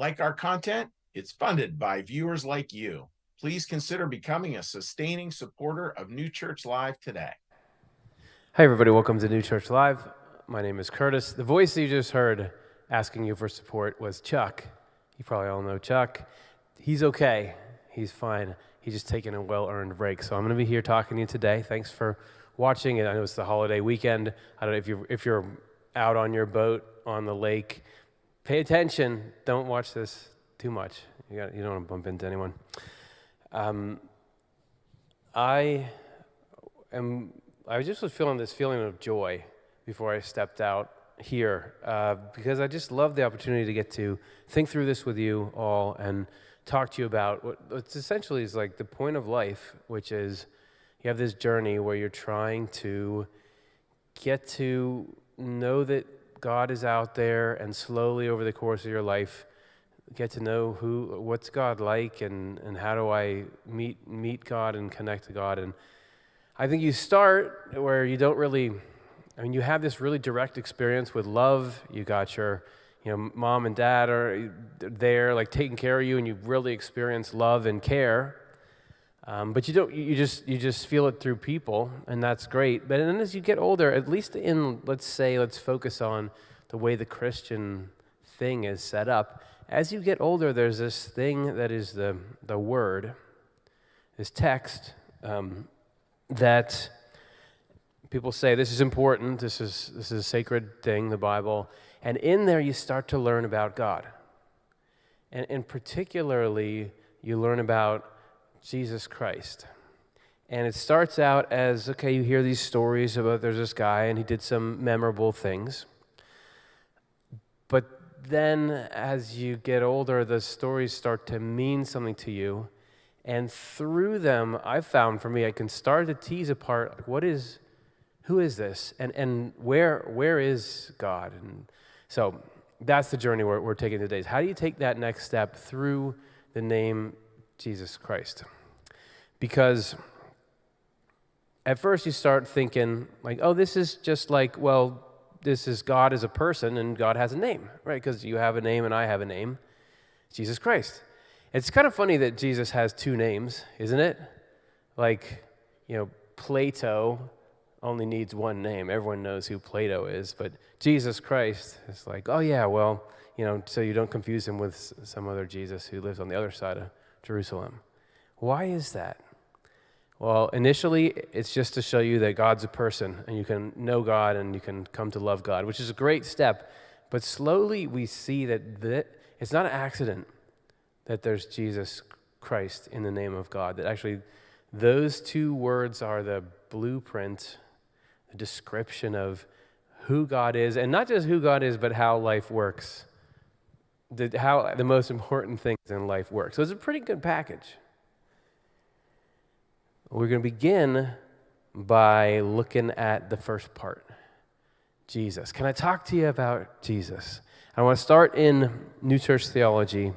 Like our content? It's funded by viewers like you. Please consider becoming a sustaining supporter of New Church Live today. Hi, everybody. Welcome to New Church Live. My name is Curtis. The voice you just heard asking you for support was Chuck. You probably all know Chuck. He's okay. He's fine. He's just taking a well-earned break. So I'm going to be here talking to you today. Thanks for watching. And I know it's the holiday weekend. I don't know if you're out on your boat on the lake. Pay attention. Don't watch this too much. You don't want to bump into anyone. I just was feeling this feeling of joy before I stepped out here because I just love the opportunity to get to think through this with you all and talk to you about what essentially is like the point of life, which is you have this journey where you're trying to get to know that God is out there, and slowly over the course of your life get to know what's God like, and how do I meet God and connect to God. And I think you start where you don't really, you have this really direct experience with love. You got your, mom and dad are there, like taking care of you, and you really experience love and care. But you just feel it through people, and that's great. But then as you get older, at least let's focus on the way the Christian thing is set up. As you get older, there's this thing that is the word, this text, that people say this is important, this is a sacred thing, the Bible, and in there you start to learn about God. And particularly, you learn about Jesus Christ. And it starts out as, okay, you hear these stories about there's this guy and he did some memorable things. But then as you get older, the stories start to mean something to you. And through them, I've found for me, I can start to tease apart who is this, and where is God? And so that's the journey we're taking today. How do you take that next step through the name Jesus Christ? Because at first you start thinking like, oh, this is just like, well, this is God as a person, and God has a name, right? Because you have a name and I have a name, Jesus Christ. It's kind of funny that Jesus has two names, isn't it? Like, Plato only needs one name. Everyone knows who Plato is, but Jesus Christ is like, oh yeah, well, so you don't confuse him with some other Jesus who lives on the other side of Jerusalem. Why is that? Well, initially, it's just to show you that God's a person, and you can know God, and you can come to love God, which is a great step. But slowly, we see that it's not an accident that there's Jesus Christ in the name of God, that actually those two words are the blueprint, the description of who God is, and not just who God is, but how life works, how the most important things in life work. So it's a pretty good package. We're going to begin by looking at the first part, Jesus. Can I talk to you about Jesus? I want to start in New Church Theology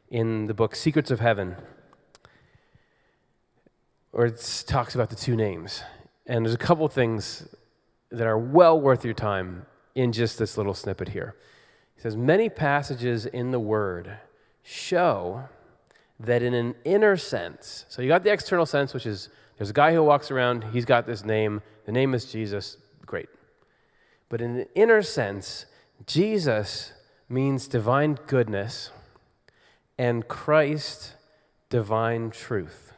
in the book Secrets of Heaven, where it talks about the two names. And there's a couple things that are well worth your time in just this little snippet here. He says, many passages in the Word show that in an inner sense, so you got the external sense, which is there's a guy who walks around, he's got this name, the name is Jesus, great. But in an inner sense, Jesus means divine goodness, and Christ, divine truth.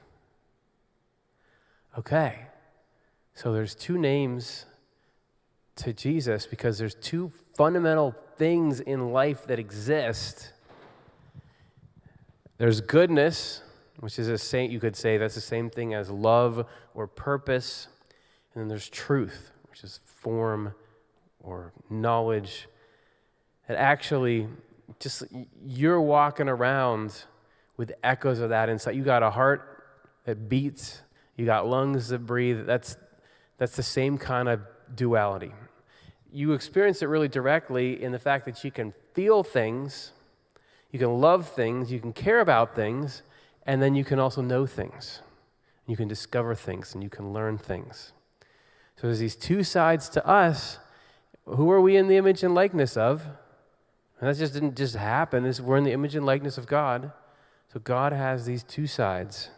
Okay, so there's two names to Jesus because there's two fundamental things in life that exist. There's goodness, which is you could say that's the same thing as love or purpose. And then there's truth, which is form or knowledge. And actually, just you're walking around with echoes of that inside. You got a heart that beats, you got lungs that breathe. That's the same kind of duality. You experience it really directly in the fact that you can feel things, you can love things, you can care about things, and then you can also know things. You can discover things, and you can learn things. So there's these two sides to us. Who are we in the image and likeness of? And that just didn't just happen. We're in the image and likeness of God. So God has these two sides,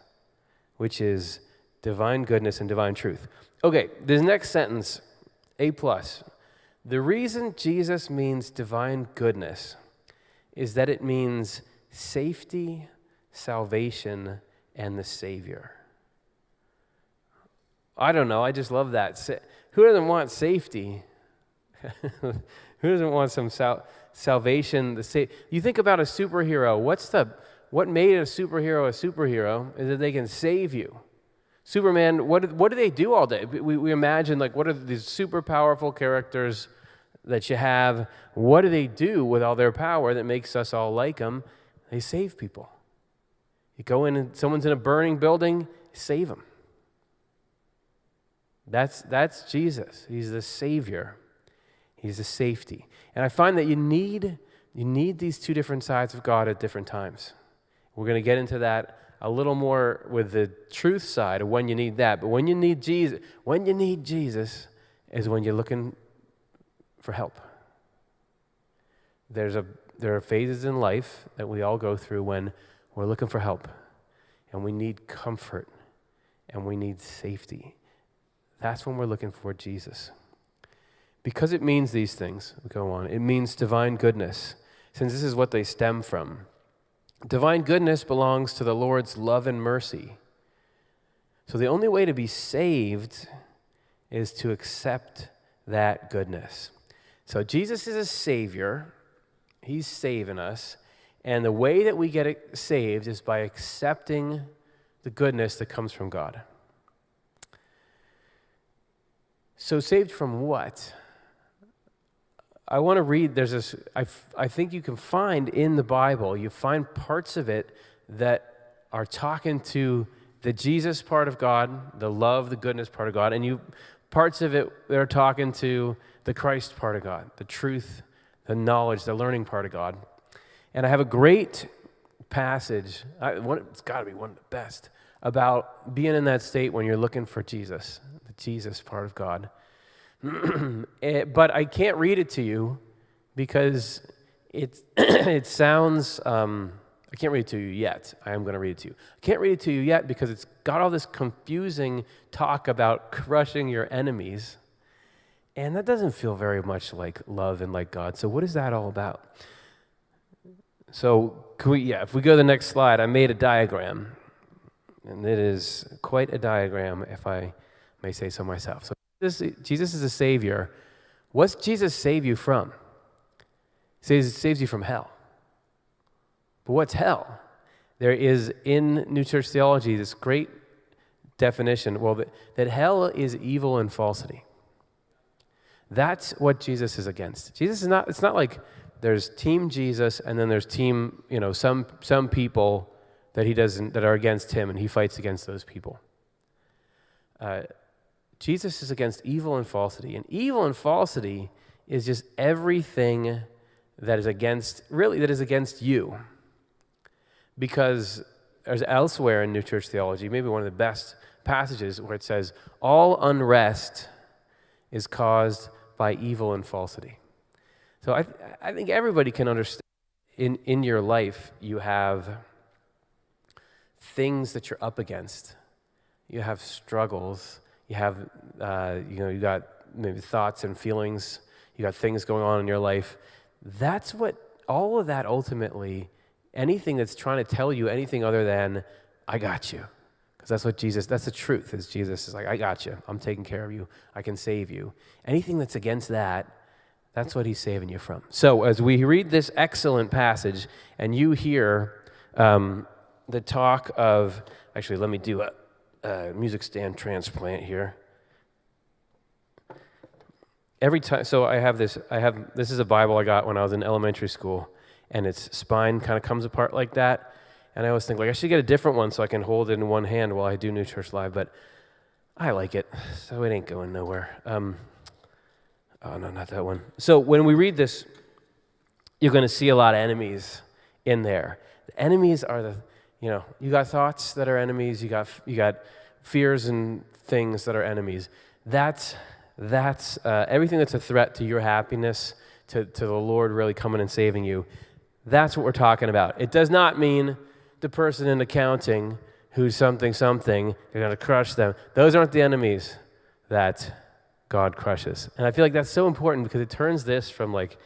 which is divine goodness and divine truth. Okay, this next sentence, A+. The reason Jesus means divine goodness is that it means safety, salvation, and the Savior. I don't know, I just love that. Who doesn't want safety? Who doesn't want some salvation? You think about a superhero. What made a superhero is that they can save you. Superman, what do they do all day? We imagine, like, what are these super powerful characters that you have? What do they do with all their power that makes us all like them? They save people. You go in and someone's in a burning building, save them. That's Jesus. He's the Savior. He's the safety. And I find that you need these two different sides of God at different times. We're going to get into that a little more with the truth side of when you need that. But when you need Jesus is when you're looking for help. There are phases in life that we all go through when we're looking for help, and we need comfort, and we need safety. That's when we're looking for Jesus. Because it means these things, we go on. It means divine goodness, since this is what they stem from. Divine goodness belongs to the Lord's love and mercy. So the only way to be saved is to accept that goodness. So Jesus is a Savior. He's saving us. And the way that we get saved is by accepting the goodness that comes from God. So saved from what? I want to read, there's this, I think you can find in the Bible, you find parts of it that are talking to the Jesus part of God, the love, the goodness part of God, and parts of it that are talking to the Christ part of God, the truth, the knowledge, the learning part of God. And I have a great passage, it's got to be one of the best, about being in that state when you're looking for Jesus, the Jesus part of God. But I can't read it to you because it sounds, I can't read it to you yet. I am going to read it to you. I can't read it to you yet because it's got all this confusing talk about crushing your enemies, and that doesn't feel very much like love and like God. So what is that all about? So if we go to the next slide, I made a diagram, and it is quite a diagram, if I may say so myself. So Jesus is a Savior. What's Jesus save you from? He saves you from hell. But what's hell? There is in New Church theology this great definition, that hell is evil and falsity. That's what Jesus is against. Jesus is not, it's not like there's team Jesus and then there's team, some people that are against him and he fights against those people. Jesus is against evil and falsity. And evil and falsity is just everything that is against you. Because there's elsewhere in New Church theology, maybe one of the best passages where it says, all unrest is caused by evil and falsity. So I think everybody can understand in your life you have things that you're up against. You have struggles. You have, you got maybe thoughts and feelings. You got things going on in your life. That's what, all of that ultimately, anything that's trying to tell you anything other than, I got you. Because that's the truth, is Jesus is like, I got you. I'm taking care of you. I can save you. Anything that's against that, that's what he's saving you from. So as we read this excellent passage, and you hear the talk of, actually, let me do a music stand transplant here. Every time, so this is a Bible I got when I was in elementary school, and its spine kind of comes apart like that, and I always think, I should get a different one so I can hold it in one hand while I do New Church Live, but I like it, so it ain't going nowhere. Oh, no, not that one. So when we read this, you're going to see a lot of enemies in there. The enemies are you got thoughts that are enemies. You got fears and things that are enemies. That's everything that's a threat to your happiness, to the Lord really coming and saving you. That's what we're talking about. It does not mean the person in accounting who's something, you're going to crush them. Those aren't the enemies that God crushes. And I feel like that's so important because it turns this from like,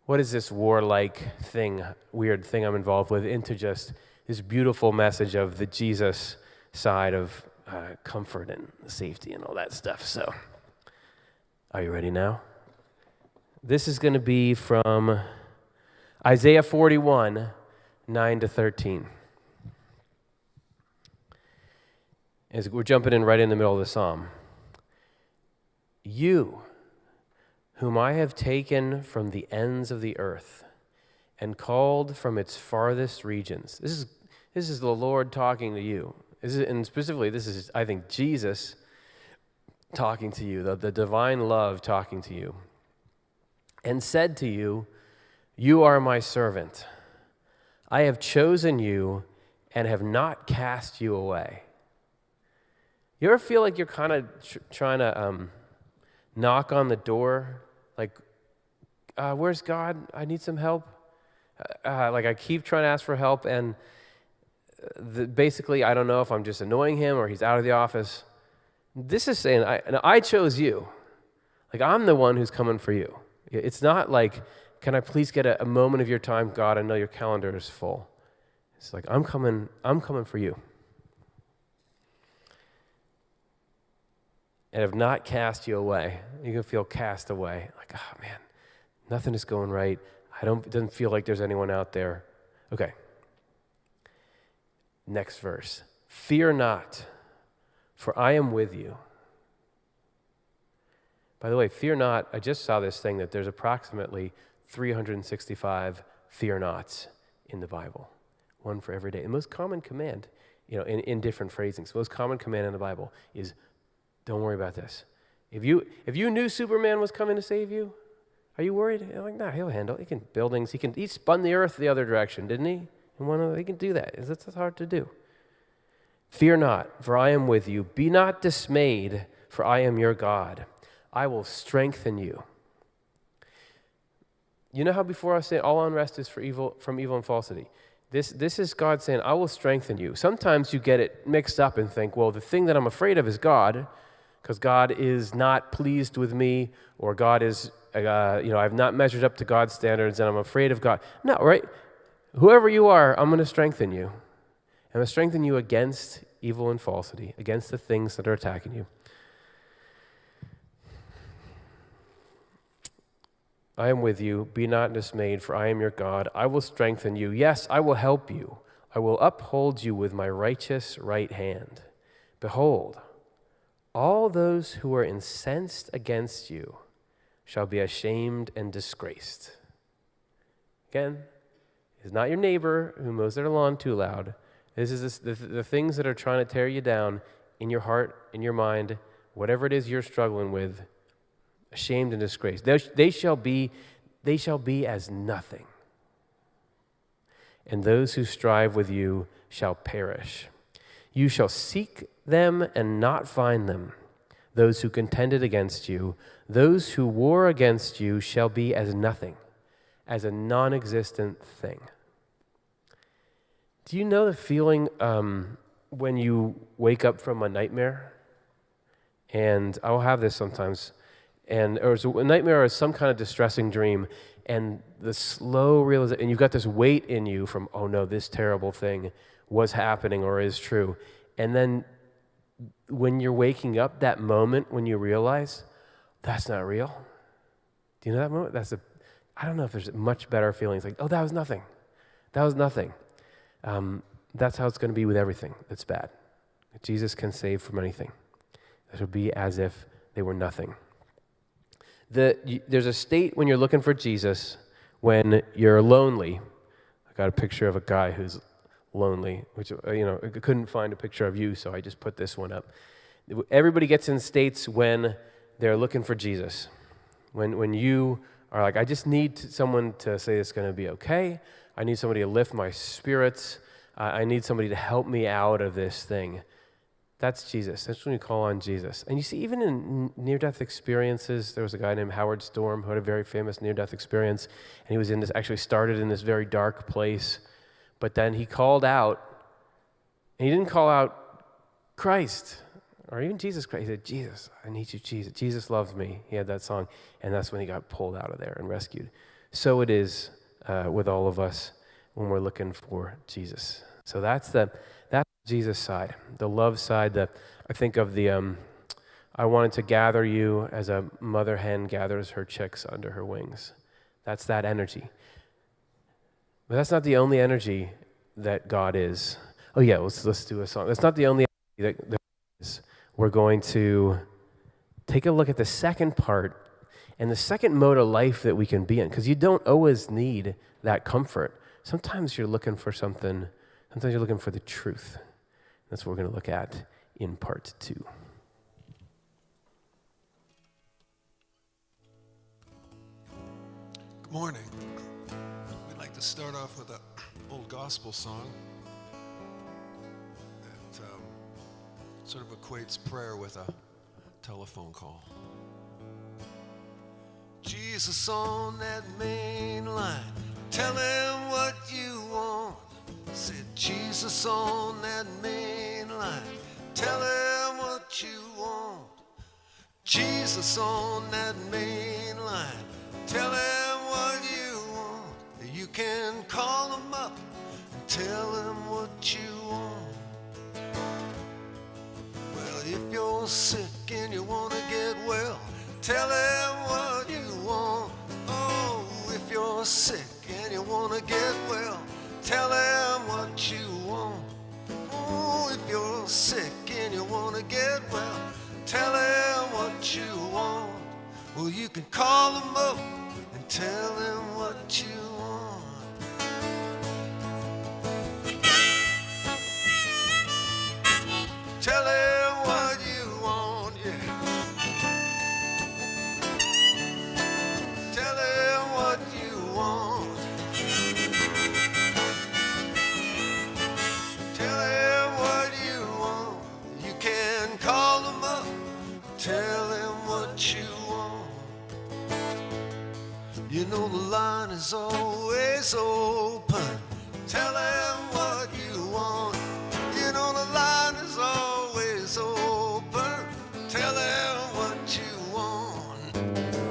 what is this warlike thing, weird thing I'm involved with, into just this beautiful message of the Jesus side of comfort and safety and all that stuff. So, are you ready now? This is going to be from Isaiah 41, 9 to 13. As we're jumping in right in the middle of the psalm. You, whom I have taken from the ends of the earth and called from its farthest regions. This is the Lord talking to you. And specifically, this is, I think, Jesus talking to you, the divine love talking to you. And said to you, you are my servant. I have chosen you and have not cast you away. You ever feel like you're kind of trying to knock on the door? Like, where's God? I need some help. Like I keep trying to ask for help, and basically I don't know if I'm just annoying him or he's out of the office. This is saying, I chose you. Like I'm the one who's coming for you. It's not like, can I please get a moment of your time, God? I know your calendar is full. It's like, I'm coming for you. And have not cast you away. You can feel cast away. Like, oh man, nothing is going right. It doesn't feel like there's anyone out there. Okay. Next verse. Fear not, for I am with you. By the way, fear not, I just saw this thing that there's approximately 365 fear nots in the Bible. One for every day. The most common command, in different phrasings, the most common command in the Bible is don't worry about this. If you knew Superman was coming to save you, are you worried? You're like, nah, he'll handle it. He spun the earth the other direction, didn't he? And he can do that. That's hard to do. Fear not, for I am with you. Be not dismayed, for I am your God. I will strengthen you. You know how before I say all unrest is from evil and falsity? This is God saying, I will strengthen you. Sometimes you get it mixed up and think, well, the thing that I'm afraid of is God, because God is not pleased with me, or God is, I've not measured up to God's standards, and I'm afraid of God. No, right? Whoever you are, I'm going to strengthen you. I'm going to strengthen you against evil and falsity, against the things that are attacking you. I am with you. Be not dismayed, for I am your God. I will strengthen you. Yes, I will help you. I will uphold you with my righteous right hand. Behold, all those who are incensed against you shall be ashamed and disgraced. Again, it's not your neighbor who mows their lawn too loud. This is the things that are trying to tear you down in your heart, in your mind, whatever it is you're struggling with. Ashamed and disgraced. They shall be as nothing. And those who strive with you shall perish. You shall seek them and not find them. Those who contended against you, those who war against you shall be as nothing, as a non-existent thing. Do you know the feeling when you wake up from a nightmare? And I'll have this sometimes. Or it's a nightmare or some kind of distressing dream, and the slow realization, and you've got this weight in you from, oh no, this terrible thing was happening or is true. And then when you're waking up, that moment when you realize, that's not real. Do you know that moment? I don't know if there's a much better feeling. It's like, oh, that was nothing. That was nothing. That's how it's going to be with everything that's bad. Jesus can save from anything. It will be as if they were nothing. There's a state when you're looking for Jesus when you're lonely. I got a picture of a guy who's lonely, which, I couldn't find a picture of you, so I just put this one up. Everybody gets in states when they're looking for Jesus. When you are like, I just need someone to say it's going to be okay. I need somebody to lift my spirits. I need somebody to help me out of this thing. That's Jesus. That's when you call on Jesus. And you see, even in near-death experiences, there was a guy named Howard Storm who had a very famous near-death experience, and he was actually started in this very dark place, but then he called out, and he didn't call out Christ, or even Jesus Christ. He said, Jesus, I need you, Jesus. Jesus loves me. He had that song, and that's when he got pulled out of there and rescued. So it is with all of us when we're looking for Jesus. So that's Jesus side, the love side. I think of I wanted to gather you as a mother hen gathers her chicks under her wings. That's that energy. But that's not the only energy that God is. Oh yeah, let's do a song. That's not the only energy that God is. We're going to take a look at the second part and the second mode of life that we can be in, because you don't always need that comfort. Sometimes you're looking for something. Sometimes you're looking for the truth. That's what we're going to look at in part 2. Good morning. We'd like to start off with an old gospel song that sort of equates prayer with a telephone call. Jesus on that main line, tell him what you want. Said Jesus on that main line, tell him what you want. Jesus on that main line, tell him what you want. You can call him up and tell him what you want. Well, if you're sick and you want to get well, tell him what you want. Oh, if you're sick and you want to get well, tell him what you want. Oh, if you're sick and you want to get well, tell him what you want. Well, you can call him up and tell him what you want. Tell him what you want, yeah. Tell him what you want. Tell him what you want. You can call him up, tell him what you want. You know the line is always open. Tell him what you want. You know the line is always open. Tell him what you want.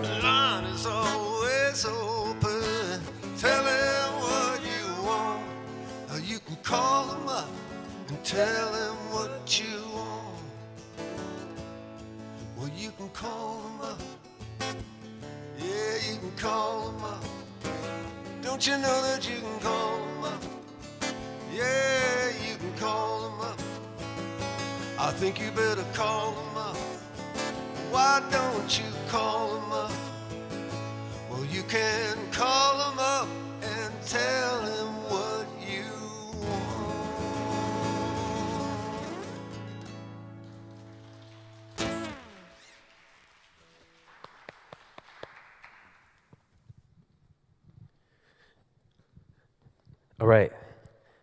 The line is always open. Tell him what you want. You can call him up and tell him what you want. Well, you can call him up. Yeah, you can call him up. Don't you know that you can call him up? Yeah, you can call him up. I think you better call him up. Why don't you call him up? Well, you can call him up and tell him what you want. All right,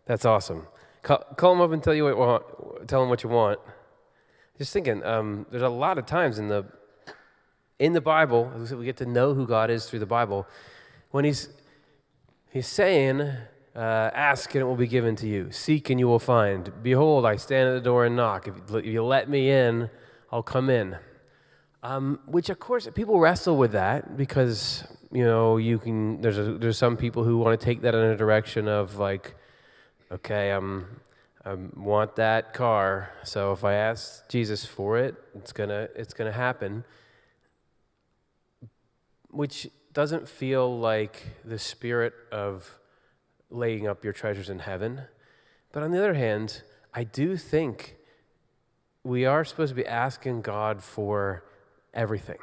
that's awesome. Call him up and tell him what you want. Just thinking, there's a lot of times in the Bible, we get to know who God is through the Bible, when he's saying, ask and it will be given to you. Seek and you will find. Behold, I stand at the door and knock. If you let me in, I'll come in. Which, of course, people wrestle with that because, there's some people who want to take that in a direction of like, okay, I want that car, so if I ask Jesus for it, it's gonna happen. Which doesn't feel like the spirit of laying up your treasures in heaven. But on the other hand, I do think we are supposed to be asking God for everything.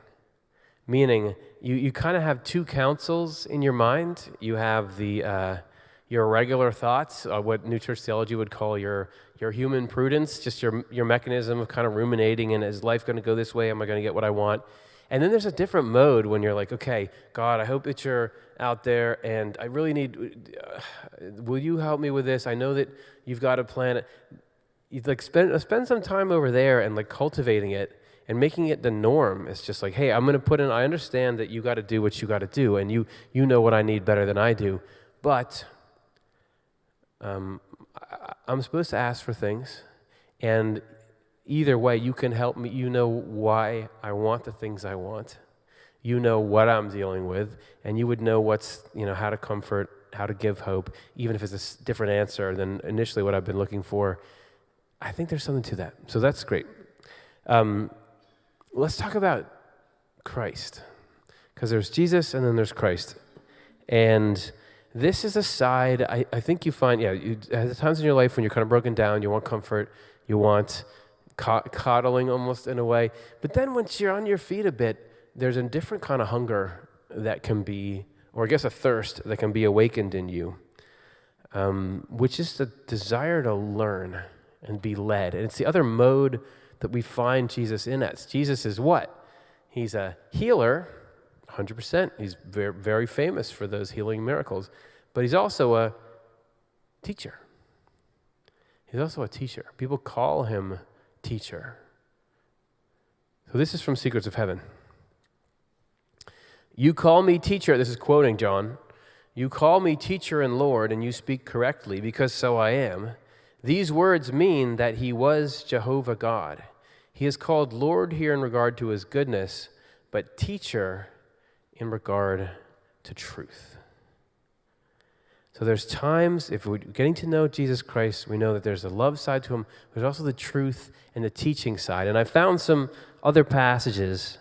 Meaning, you kind of have two counsels in your mind. You have your regular thoughts, what New Church theology would call your human prudence, just your mechanism of kind of ruminating, and is life going to go this way? Am I going to get what I want? And then there's a different mode when you're like, okay, God, I hope that you're out there, and I really need, will you help me with this? I know that you've got a plan. you like spend some time over there and like cultivating it and making it the norm. It's just like, hey, I'm going to put in, I understand that you got to do what you got to do, and you know what I need better than I do, but I'm supposed to ask for things, and either way, you can help me. You know why I want the things I want. You know what I'm dealing with, and you would know what's, how to comfort, how to give hope, even if it's a different answer than initially what I've been looking for. I think there's something to that. So that's great. Let's talk about Christ, because there's Jesus and then there's Christ. And this is a side I think you find, at times in your life when you're kind of broken down, you want comfort, you want coddling almost in a way. But then once you're on your feet a bit, there's a different kind of hunger that can be, or I guess a thirst that can be awakened in you, which is the desire to learn and be led. And it's the other mode that we find Jesus in as. Jesus is what? He's a healer, 100%. He's very, very famous for those healing miracles. But he's also a teacher. He's also a teacher. People call him teacher. So this is from Secrets of Heaven. You call me teacher, this is quoting John. You call me teacher and Lord, and you speak correctly, because so I am. These words mean that he was Jehovah God. He is called Lord here in regard to his goodness, but teacher in regard to truth. So there's times, if we're getting to know Jesus Christ, we know that there's a love side to him. There's also the truth and the teaching side. And I found some other passages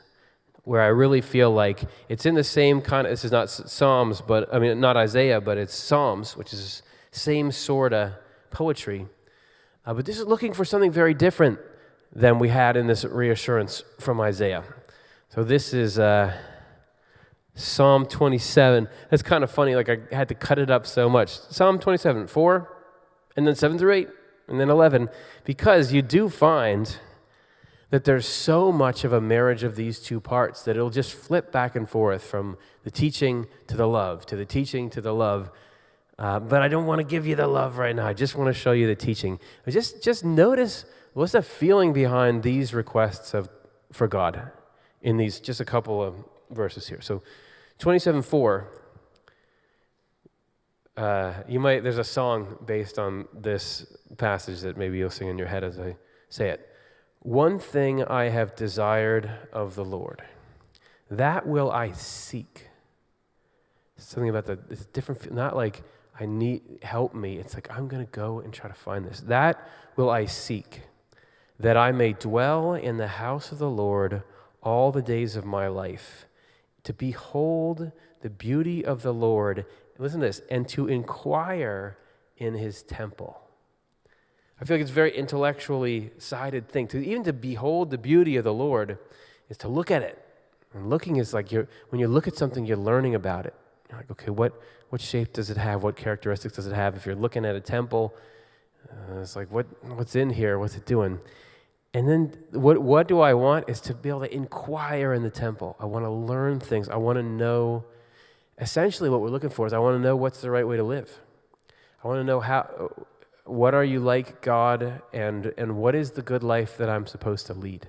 where I really feel like it's in the same kind of, this is not Psalms, but, not Isaiah, but it's Psalms, which is same sort of poetry. But this is looking for something very different than we had in this reassurance from Isaiah. So this is Psalm 27. That's kind of funny, like I had to cut it up so much. Psalm 27, 4, and then 7 through 8, and then 11, because you do find that there's so much of a marriage of these two parts that it'll just flip back and forth from the teaching to the love, to the teaching to the love. But I don't want to give you the love right now. I just want to show you the teaching. Just notice what's the feeling behind these requests for God in these, just a couple of verses here. So 27:4, there's a song based on this passage that maybe you'll sing in your head as I say it. One thing I have desired of the Lord, that will I seek. Something about it's different, not like I need, help me. It's like I'm going to go and try to find this. That will I seek, that I may dwell in the house of the Lord all the days of my life, to behold the beauty of the Lord, listen to this, and to inquire in his temple. I feel like it's a very intellectually sided thing. Even to behold the beauty of the Lord is to look at it. And looking is like when you look at something, you're learning about it. You're like, okay, what shape does it have? What characteristics does it have? If you're looking at a temple, it's like, what's in here? What's it doing? And then what do I want is to be able to inquire in the temple. I want to learn things. I want to know, essentially what we're looking for is I want to know what's the right way to live. I want to know what are you like, God, and what is the good life that I'm supposed to lead?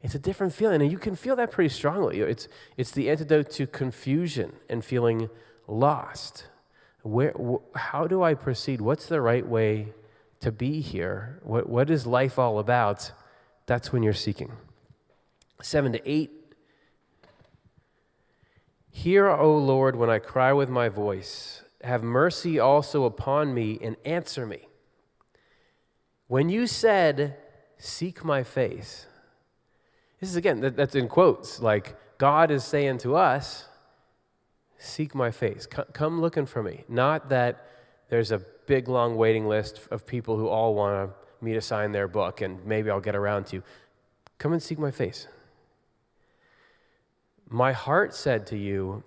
It's a different feeling, and you can feel that pretty strongly. It's the antidote to confusion and feeling lost. How do I proceed? What's the right way to be here? What is life all about? That's when you're seeking. 7-8. Hear, O Lord, when I cry with my voice. Have mercy also upon me and answer me. When you said, seek my face. This is, again, that's in quotes, like God is saying to us, seek my face. Come looking for me. Not that there's a big, long waiting list of people who all want me to sign their book and maybe I'll get around to. Come and seek my face. My heart said to you,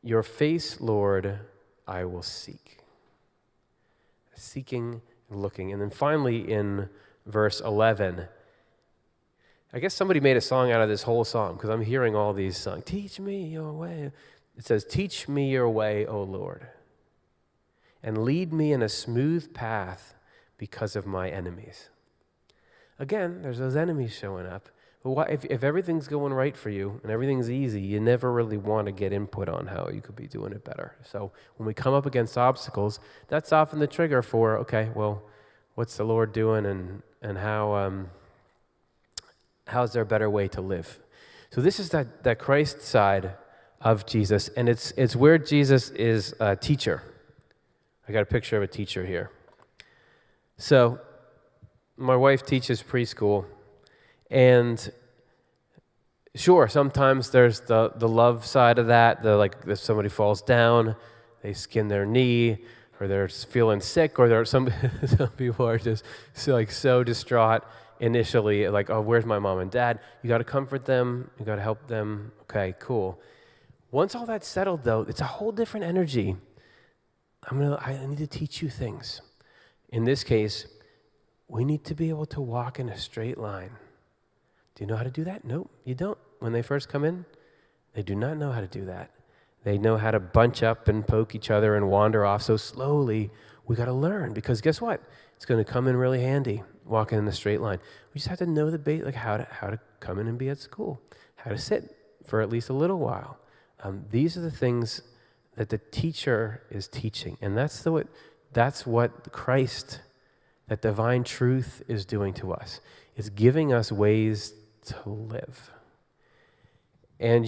your face, Lord, I will seek. Seeking and looking. And then finally in verse 11, I guess somebody made a song out of this whole psalm because I'm hearing all these songs. Teach me your way. It says, teach me your way, O Lord, and lead me in a smooth path because of my enemies. Again, there's those enemies showing up. But if everything's going right for you and everything's easy, you never really want to get input on how you could be doing it better. So when we come up against obstacles, that's often the trigger for, okay, well, what's the Lord doing, and how's there a better way to live? So this is that Christ side of Jesus, and it's where Jesus is a teacher. I got a picture of a teacher here. So my wife teaches preschool, and sure, sometimes there's the love side of that. If somebody falls down, they skin their knee, or they're feeling sick, or some people are just so distraught initially, like, oh, where's my mom and dad? You got to comfort them. You got to help them. Okay, cool. Once all that's settled, though, it's a whole different energy. I need to teach you things. In this case, we need to be able to walk in a straight line. Do you know how to do that? Nope, you don't. When they first come in, they do not know how to do that. They know how to bunch up and poke each other and wander off. So slowly, we got to learn, because guess what? It's going to come in really handy, walking in a straight line. We just have to know the bait, like how to come in and be at school, how to sit for at least a little while. These are the things that the teacher is teaching, and that's what Christ, that divine truth, is doing to us. It's giving us ways to live. And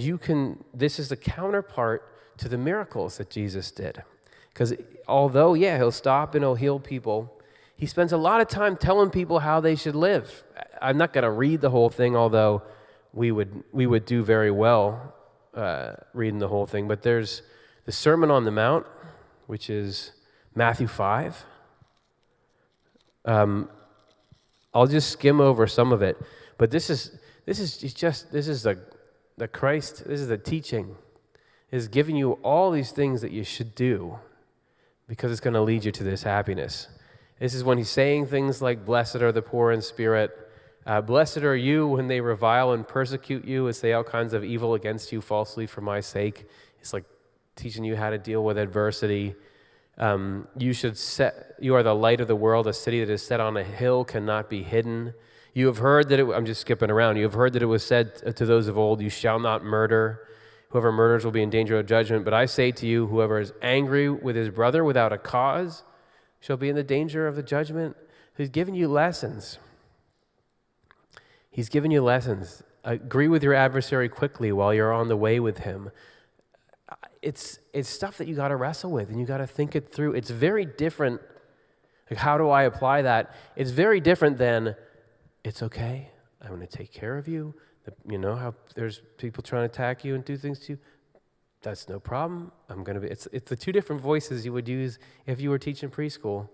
this is the counterpart to the miracles that Jesus did. Because although, he'll stop and he'll heal people, he spends a lot of time telling people how they should live. I'm not going to read the whole thing, although we would do very well reading the whole thing. But there's the Sermon on the Mount, which is Matthew 5. I'll just skim over some of it, but this is the Christ. This is the teaching. Is giving you all these things that you should do, because it's going to lead you to this happiness. This is when he's saying things like, "Blessed are the poor in spirit. Blessed are you when they revile and persecute you and say all kinds of evil against you falsely for my sake." It's like teaching you how to deal with adversity. You are the light of the world. A city that is set on a hill cannot be hidden. You have heard that I'm just skipping around. You have heard that it was said to those of old, "You shall not murder. Whoever murders will be in danger of judgment. But I say to you, whoever is angry with his brother without a cause shall be in the danger of the judgment." He's giving you lessons. He's giving you lessons. Agree with your adversary quickly while you're on the way with him. It's stuff that you got to wrestle with, and you got to think it through. It's very different. Like, how do I apply that? It's very different than, it's okay, I'm going to take care of you. You know how there's people trying to attack you and do things to you? That's no problem. It's the two different voices you would use if you were teaching preschool.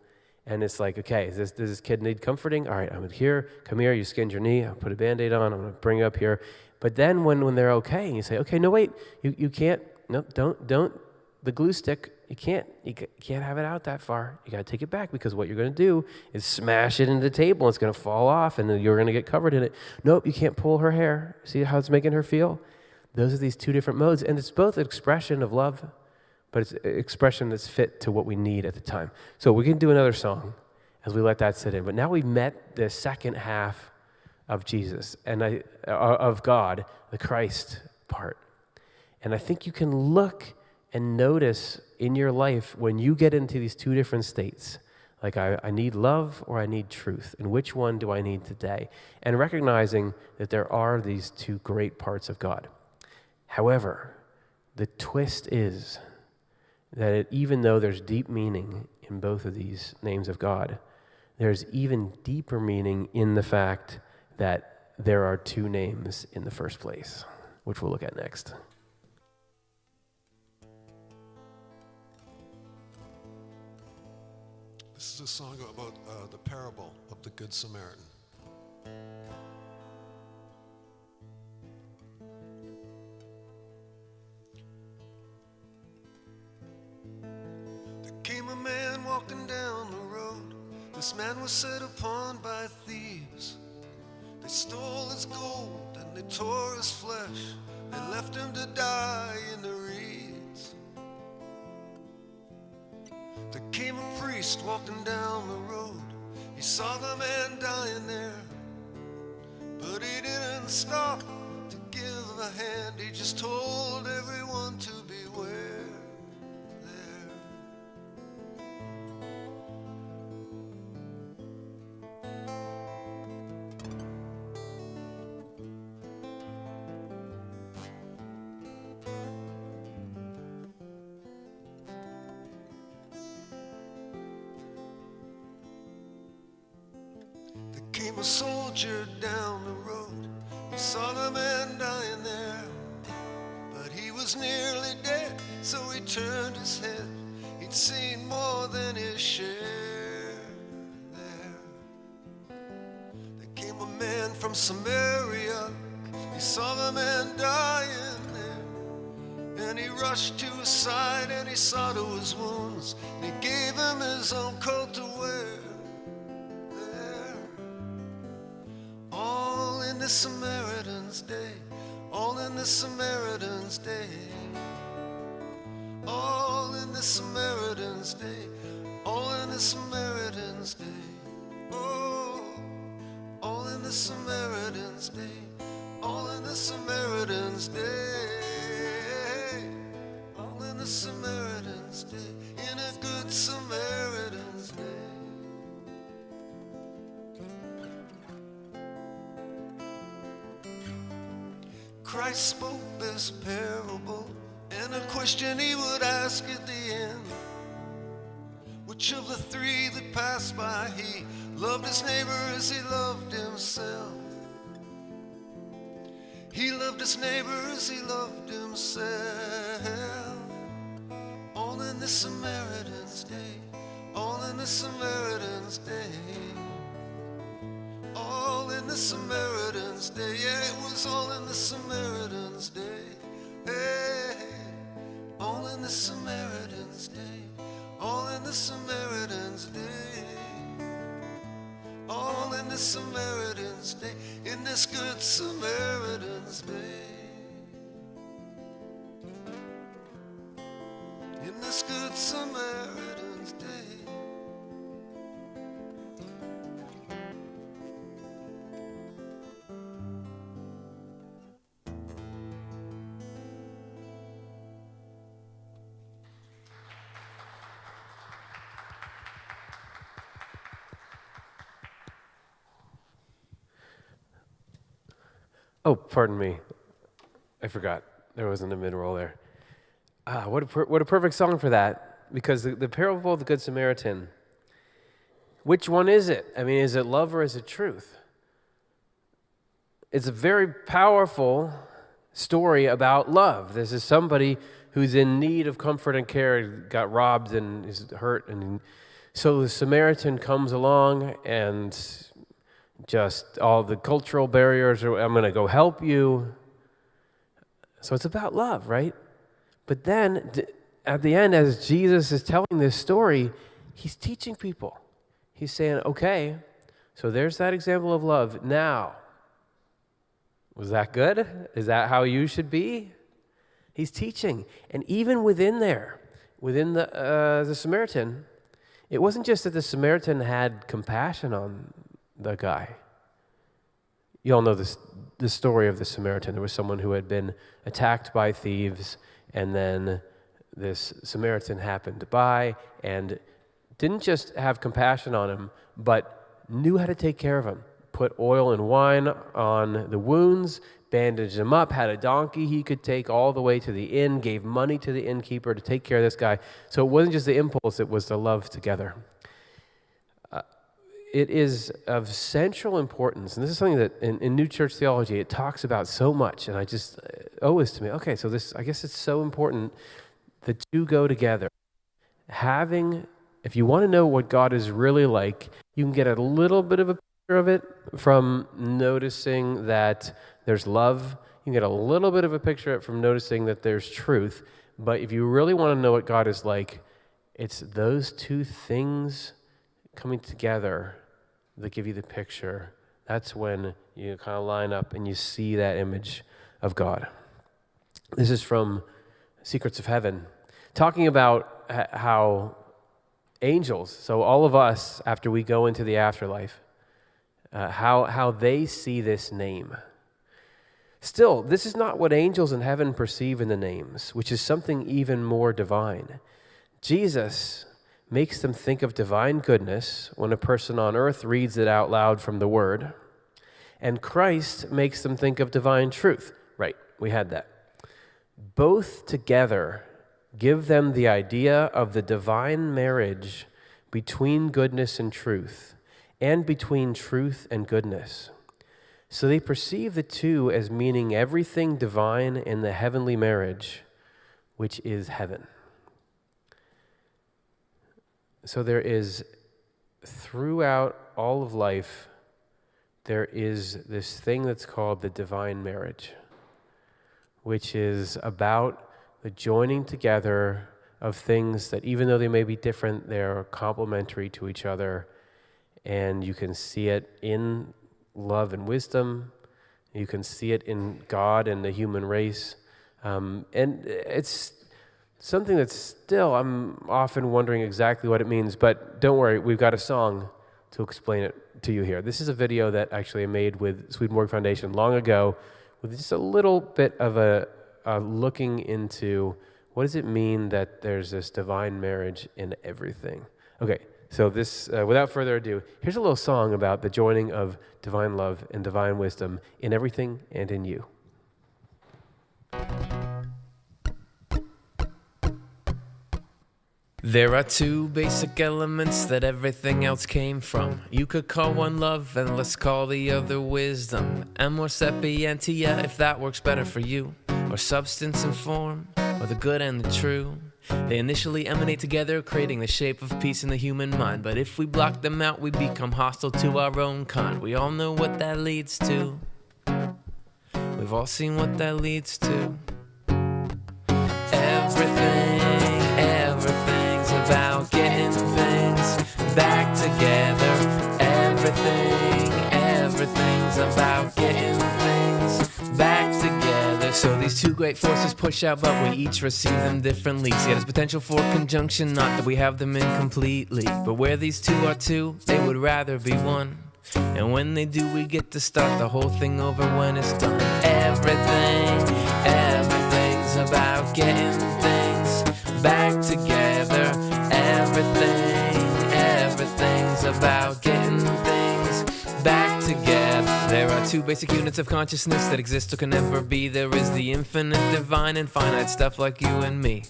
And it's like, okay, does this kid need comforting? All right, I'm here. Come here. You skinned your knee. I'll put a Band-Aid on. I'm going to bring you up here. But then when they're okay, and you say, okay, no, wait, you can't. No, don't. The glue stick, you can't have it out that far. You got to take it back, because what you're going to do is smash it into the table. It's going to fall off, and then you're going to get covered in it. Nope, you can't pull her hair. See how it's making her feel? Those are these two different modes, and it's both an expression of love, but it's an expression that's fit to what we need at the time. So we can do another song as we let that sit in. But now we've met the second half of Jesus and of God, the Christ part. And I think you can look and notice in your life when you get into these two different states, like I need love or I need truth, and which one do I need today? And recognizing that there are these two great parts of God. However, the twist is that even though there's deep meaning in both of these names of God, there's even deeper meaning in the fact that there are two names in the first place, which we'll look at next. This is a song about the parable of the Good Samaritan. There came a man walking down the road. This man was set upon by thieves. They stole his gold and they tore his flesh. They left him to die in the reeds. There came a priest walking down the road. He He saw the man dying there, but he didn't stop to give a hand. He just told everyone to beware there. Came a soldier down the road. He saw the man dying there, but he was nearly dead, so he turned his head. He'd seen more than his share there. There came a man from Samaria. He saw the man dying there, and he rushed to his side and he saw to his wounds, and he gave him his own coat to wear. The Samaritan's Day, all in the Samaritan's Day, all in the Samaritan's Day, all in the Samaritan's Day, oh, all in the Samaritan's Day, all in the Samaritan's Day, all in the Samaritan's Day, in a good Samaritan's Day. Christ spoke this parable, and a question he would ask at the end: which of the three that passed by he loved his neighbor as he loved himself? He loved his neighbor as he loved himself. All in the Samaritan's Day, all in the Samaritan's Day, all in the Samaritan's Day. Yeah, it was all in the Samaritan's Day. Hey, all in the Samaritan's Day, all in the Samaritan's Day, all in the Samaritan's Day, in this good Samaritan's Day, in this good Samaritan's Day. Oh, pardon me. I forgot. There wasn't a mid-roll there. What a perfect song for that. Because the parable of the Good Samaritan, which one is it? I mean, is it love or is it truth? It's a very powerful story about love. This is somebody who's in need of comfort and care, got robbed and is hurt. And so the Samaritan comes along and just all the cultural barriers, I'm going to go help you. So it's about love, right? But then at the end, as Jesus is telling this story, he's teaching people. He's saying, okay, so there's that example of love. Now, was that good? Is that how you should be? He's teaching. And even within there, within the Samaritan, it wasn't just that the Samaritan had compassion on the guy. You all know the story of the Samaritan. There was someone who had been attacked by thieves, and then this Samaritan happened by and didn't just have compassion on him, but knew how to take care of him. Put oil and wine on the wounds, bandaged him up, had a donkey he could take all the way to the inn, gave money to the innkeeper to take care of this guy. So it wasn't just the impulse, it was the love together. It is of central importance, and this is something that in New Church theology it talks about so much, and I just owe this to me. Okay, so this, I guess it's so important. The two go together. If you want to know what God is really like, you can get a little bit of a picture of it from noticing that there's love. You can get a little bit of a picture of it from noticing that there's truth. But if you really want to know what God is like, it's those two things coming together that give you the picture. That's when you kind of line up and you see that image of God. This is from Secrets of Heaven, talking about how angels, so all of us, after we go into the afterlife, how they see this name. Still, this is not what angels in heaven perceive in the names, which is something even more divine. Jesus makes them think of divine goodness when a person on earth reads it out loud from the Word, and Christ makes them think of divine truth. Right, we had that. Both together give them the idea of the divine marriage between goodness and truth, and between truth and goodness. So they perceive the two as meaning everything divine in the heavenly marriage, which is heaven. So there is, throughout all of life, there is this thing that's called the divine marriage, which is about the joining together of things that, even though they may be different, they're complementary to each other. And you can see it in love and wisdom. You can see it in God and the human race. And it's something that still I'm often wondering exactly what it means. But don't worry, we've got a song to explain it to you here. This is a video that actually I made with Swedenborg Foundation long ago, with just a little bit of a looking into what does it mean that there's this divine marriage in everything. Okay, so this, without further ado, here's a little song about the joining of divine love and divine wisdom in everything and in you. There are two basic elements that everything else came from. You could call one love and let's call the other wisdom. Amor sapientia, if that works better for you. Or substance and form, or the good and the true. They initially emanate together, creating the shape of peace in the human mind. But if we block them out, we become hostile to our own kind. We all know what that leads to. We've all seen what that leads to. Everything's about getting things back together. Everything's about getting things back together. So these two great forces push out, but we each receive them differently. See, there's potential for conjunction, not that we have them incompletely. But where these two are two, they would rather be one. And when they do, we get to start the whole thing over when it's done. Everything's about getting things back together. Everything's about getting things back together. There are two basic units of consciousness that exist or can never be. There is the infinite, divine, and finite stuff like you and me.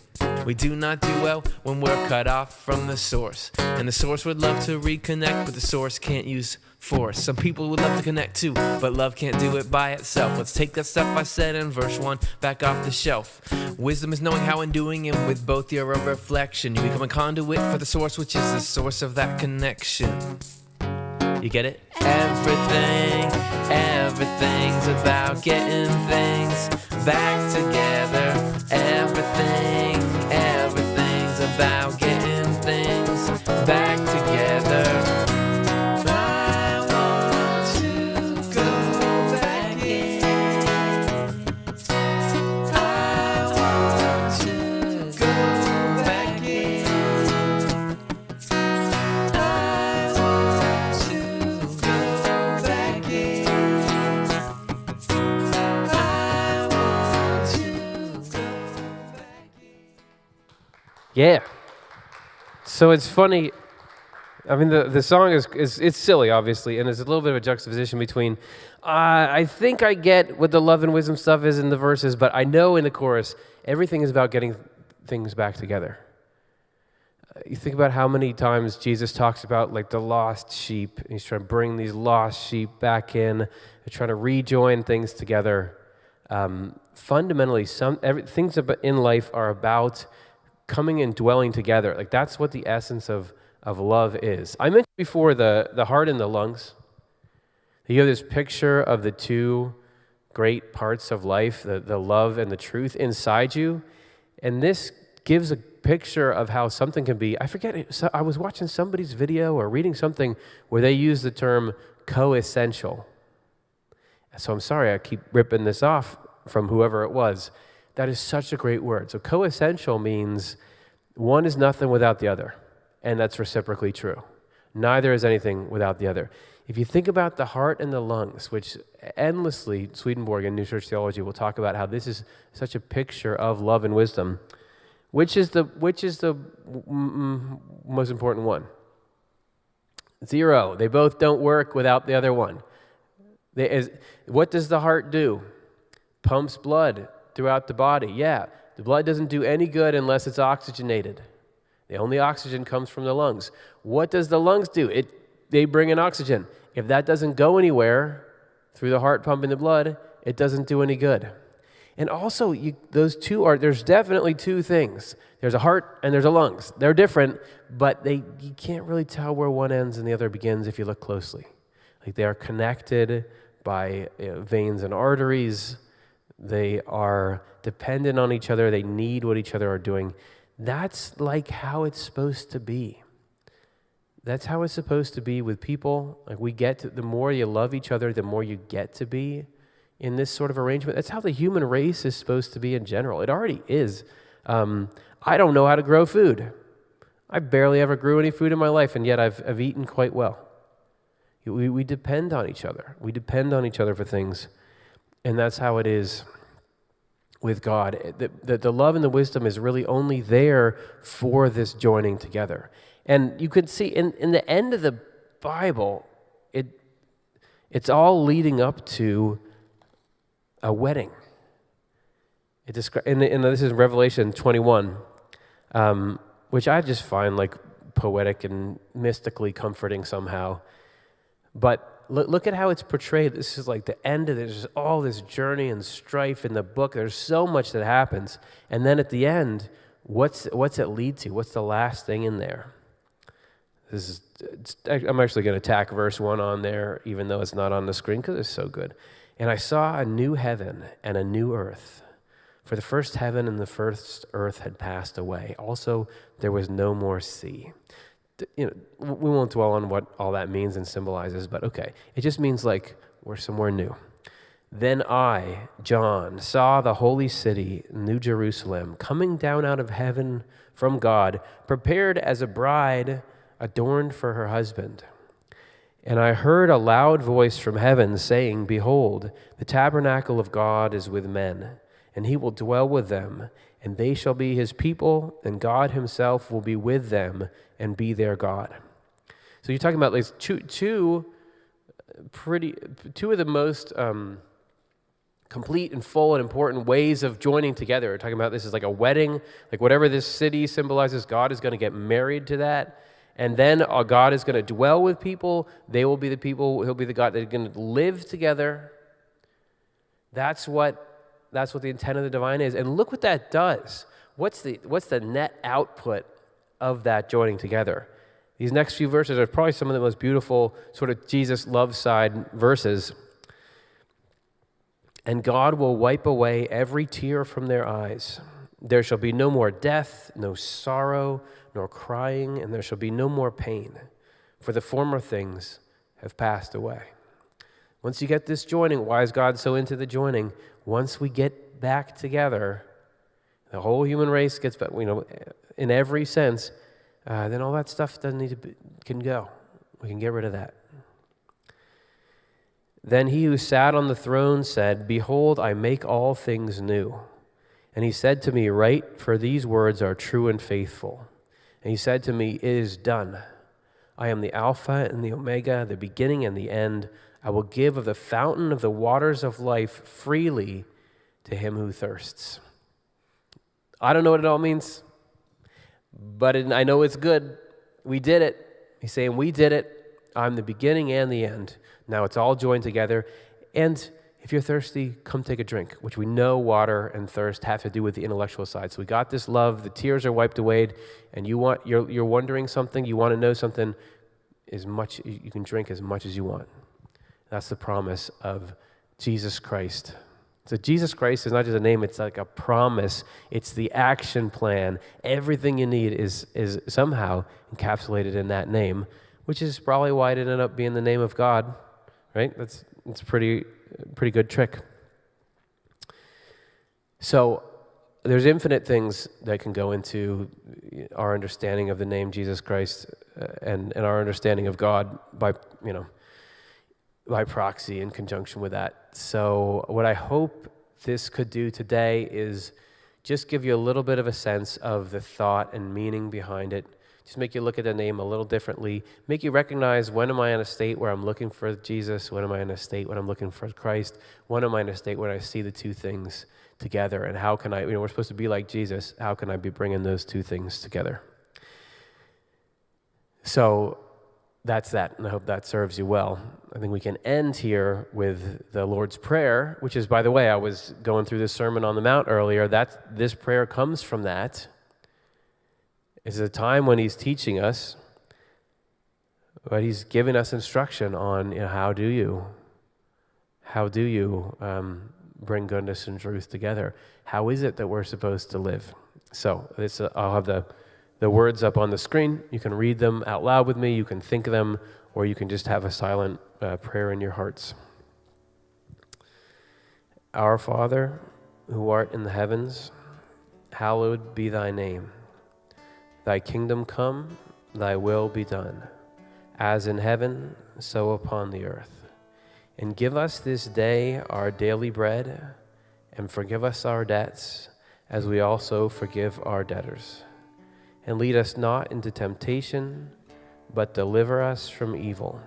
We do not do well when we're cut off from the source. And the source would love to reconnect, but the source can't use force. Some people would love to connect too, but love can't do it by itself. Let's take that stuff I said in verse 1 back off the shelf. Wisdom is knowing how and doing it with both. You're a reflection. You become a conduit for the source, which is the source of that connection. You get it? Everything's about getting things back together. Everything's about getting things back together. I want to go back in. I want to go back in. I want to go back in. I want to go back in. Yeah. So it's funny. I mean, the song is it's silly, obviously, and there's a little bit of a juxtaposition between, I think I get what the love and wisdom stuff is in the verses, but I know in the chorus, everything is about getting things back together. You think about how many times Jesus talks about like the lost sheep. He's trying to bring these lost sheep back in. They're trying to rejoin things together. Fundamentally, things in life are about coming and dwelling together. Like that's what the essence of love is. I mentioned before the heart and the lungs. You have this picture of the two great parts of life, the love and the truth inside you. And this gives a picture of how something can be. I forget it. So I was watching somebody's video or reading something where they use the term co-essential. So I'm sorry I keep ripping this off from whoever it was. That is such a great word. So co-essential means one is nothing without the other. and that's reciprocally true. Neither is anything without the other. If you think about the heart and the lungs, which endlessly Swedenborg in New Church Theology will talk about how this is such a picture of love and wisdom, which is the most important one? Zero. They both don't work without the other one. What does the heart do? Pumps blood throughout the body. Yeah, the blood doesn't do any good unless it's oxygenated. The only oxygen comes from the lungs. What does the lungs do? They bring in oxygen. If that doesn't go anywhere through the heart pumping the blood, it doesn't do any good. And also, there's definitely two things. There's a heart and there's a lungs. They're different, but you can't really tell where one ends and the other begins if you look closely. Like they are connected by veins and arteries. They are dependent on each other. They need what each other are doing. That's like how it's supposed to be. That's how it's supposed to be with people. Like the more you love each other, the more you get to be in this sort of arrangement. That's how the human race is supposed to be in general. It already is. I don't know how to grow food. I barely ever grew any food in my life, and yet I've eaten quite well. We depend on each other. We depend on each other for things, and that's how it is with God. The love and the wisdom is really only there for this joining together. And you could see in the end of the Bible, it's all leading up to a wedding. And this is Revelation 21, which I just find like poetic and mystically comforting somehow. But look at how it's portrayed. This is like the end of this, all this journey and strife in the book. There's so much that happens. And then at the end, what's it lead to? What's the last thing in there? I'm actually going to tack verse 1 on there, even though it's not on the screen, because it's so good. And I saw a new heaven and a new earth. For the first heaven and the first earth had passed away. Also, there was no more sea. We won't dwell on what all that means and symbolizes, but okay. It just means like we're somewhere new. Then I, John, saw the holy city, New Jerusalem, coming down out of heaven from God, prepared as a bride adorned for her husband. And I heard a loud voice from heaven saying, Behold, the tabernacle of God is with men, and he will dwell with them, and they shall be his people, and God himself will be with them and be their God. So you're talking about like two of the most complete and full and important ways of joining together. We're talking about this is like a wedding, like whatever this city symbolizes, God is going to get married to that. And then God is going to dwell with people. They will be the people. He'll be the God. They're going to live together. That's what the intent of the divine is. And look what that does. What's the net output of that joining together? These next few verses are probably some of the most beautiful sort of Jesus love side verses. And God will wipe away every tear from their eyes. There shall be no more death, no sorrow, nor crying, and there shall be no more pain, for the former things have passed away. Once you get this joining, why is God so into the joining? Once we get back together, the whole human race gets back, in every sense, then all that stuff can go. We can get rid of that. Then he who sat on the throne said, Behold, I make all things new. And he said to me, Write, for these words are true and faithful. And he said to me, It is done. I am the Alpha and the Omega, the beginning and the end. I will give of the fountain of the waters of life freely to him who thirsts. I don't know what it all means, but I know it's good. We did it. He's saying, we did it. I'm the beginning and the end. Now it's all joined together. And if you're thirsty, come take a drink, which we know water and thirst have to do with the intellectual side. So we got this love, the tears are wiped away, and you're wondering something, you want to know something, you can drink as much as you want. That's the promise of Jesus Christ. So Jesus Christ is not just a name, it's like a promise. It's the action plan. Everything you need is somehow encapsulated in that name, which is probably why it ended up being the name of God, right? It's a pretty good trick. So there's infinite things that can go into our understanding of the name Jesus Christ and our understanding of God by proxy in conjunction with that. So what I hope this could do today is just give you a little bit of a sense of the thought and meaning behind it. Just make you look at the name a little differently. Make you recognize, when am I in a state where I'm looking for Jesus? When am I in a state when I'm looking for Christ? When am I in a state when I see the two things together? And how can I, we're supposed to be like Jesus. How can I be bringing those two things together? So that's that, and I hope that serves you well. I think we can end here with the Lord's Prayer, which is, by the way, I was going through this Sermon on the Mount earlier. This prayer comes from that. It's a time when he's teaching us, but he's giving us instruction on how do you bring goodness and truth together? How is it that we're supposed to live? So I'll have the words up on the screen. You can read them out loud with me. You can think of them, or you can just have a silent prayer in your hearts. Our Father, who art in the heavens, hallowed be thy name. Thy kingdom come, thy will be done, as in heaven, so upon the earth. And give us this day our daily bread, and forgive us our debts, as we also forgive our debtors. And lead us not into temptation, but deliver us from evil.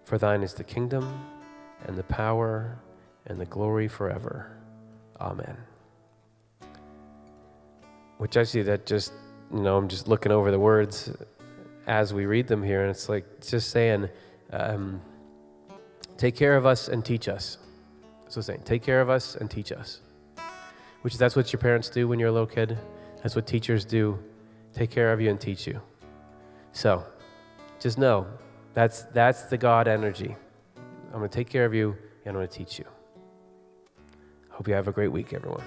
For thine is the kingdom, and the power, and the glory forever. Amen. Which I see that just, I'm just looking over the words as we read them here, and it's like just saying, take care of us and teach us. So saying, take care of us and teach us. That's what your parents do when you're a little kid. That's what teachers do. Take care of you and teach you. So just know that's the God energy. I'm going to take care of you, and I'm going to teach you. Hope you have a great week, everyone.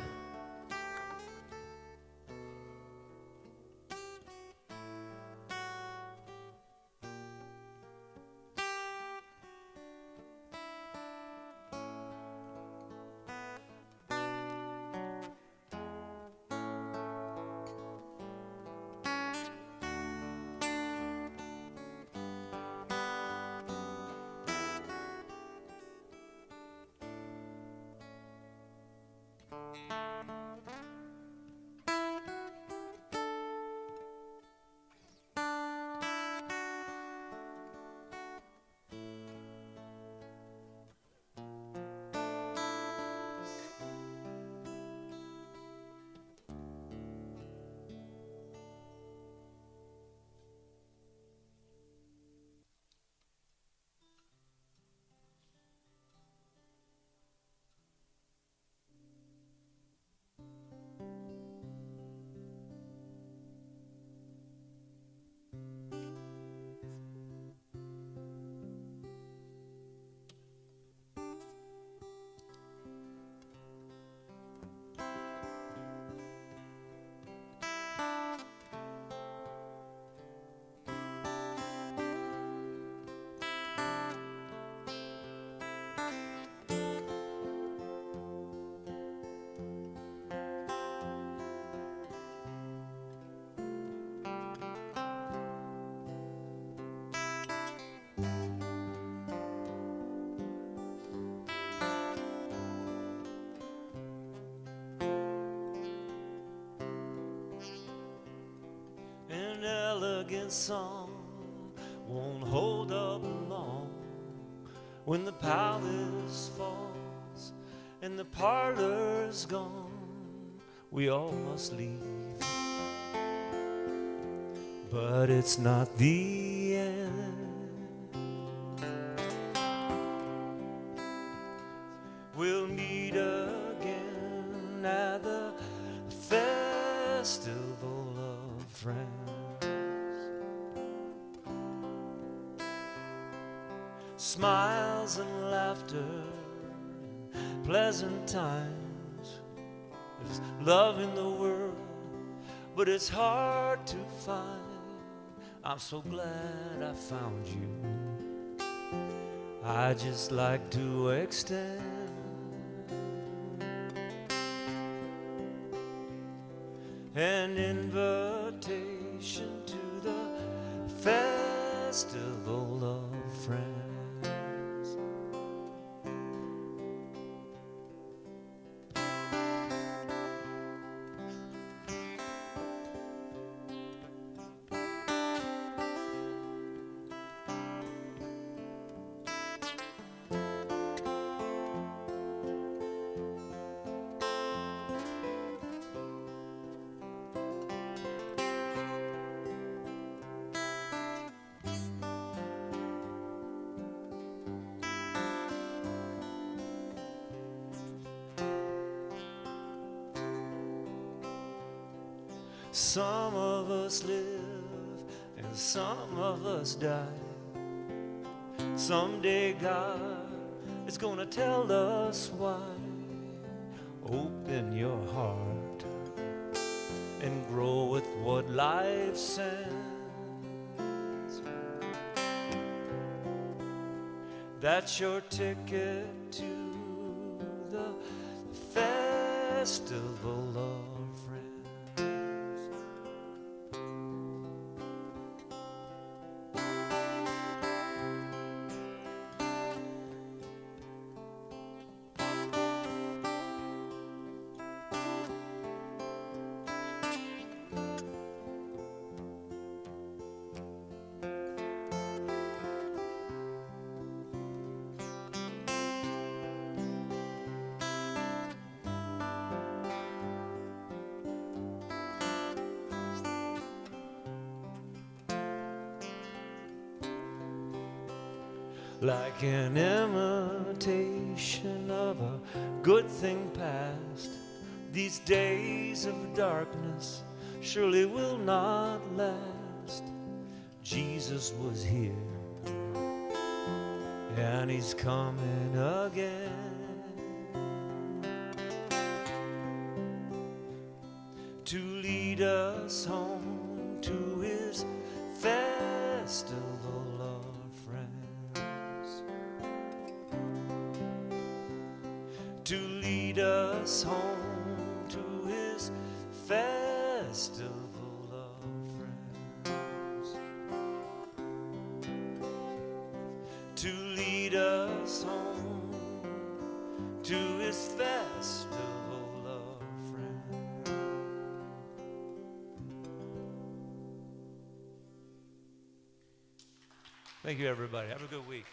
elegant song won't hold up long when the palace falls and the parlor's gone. We all must leave, but it's not the end. We'll meet again at the festival of friends. Smiles and laughter, and pleasant times. There's love in the world, but it's hard to find. I'm so glad I found you. I just like to extend an invitation to the festival of friends. Some of us live and some of us die. Someday God is gonna tell us why. Open your heart and grow with what life sends. That's your ticket to the festival of friends. Like an imitation of a good thing past, these days of darkness surely will not last. Jesus was here, and he's coming again to lead us home to his festival of friends, to lead us home to his festival of friends, to lead us home to his festival of friends. Thank you, everybody. Have a good week.